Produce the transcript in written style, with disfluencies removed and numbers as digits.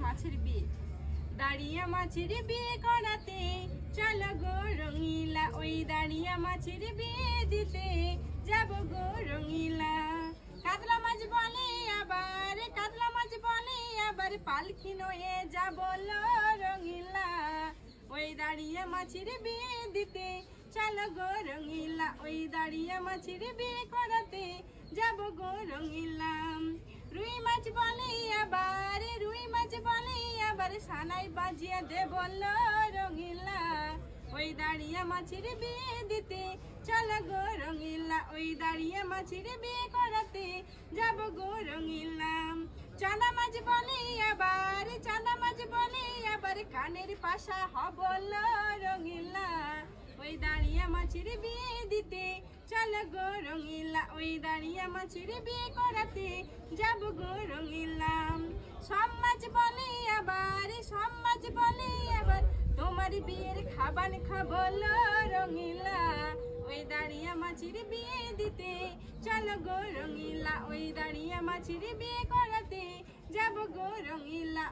মাছের বিয়ে। দাঁড়িয়া মাছের বিয়ে করাতে চলো গো রঙিলা, ওই দাঁড়িয়া মাছের বিয়ে দিতে যাব গো রঙিলা। কাতলা মাছ বলে আবার, কাতলা মাছ বলে আবার, পালকি নয়ে যাব রঙিলা, ওই দাঁড়িয়া মাছের বিয়ে দিতে চলো গো রঙিলা, ওই দাঁড়িয়া মাছের বিয়ে করাতে যাব গো রঙিলা। রুই মাছ বলে আবার, রুই মাছ বলে আবার, সানাই বাজিয়া দেব রঙিলা, ওই দাঁড়িয়া মাছের বিয়ে দিতে চলো গো রঙিলা, ওই দাঁড়িয়া মাছের বিয়ে করাতে যাব গো রঙিলা। চাঁদা মাছ বলে আবার, চাঁদা মাছ বলে আবার, কানের পাশা হব রঙিলা, ওই দাঁড়িয়া মাছের বিয়ে দিতে চলো গো রঙিলা, ওই দাঁড়িয়া মাছের বিয়ে করাতে যাব গো রঙিলা। সব মাছ বলে আবার, সব মাছ বলে আবার, তোমার বিয়ের খাবার খাবো রঙিলা, ওই দাঁড়িয়া মাছের বিয়ে দিতে চলো গো রঙিলা, ওই দাঁড়িয়া মাছের বিয়ে করাতে যাব গো রঙিলা।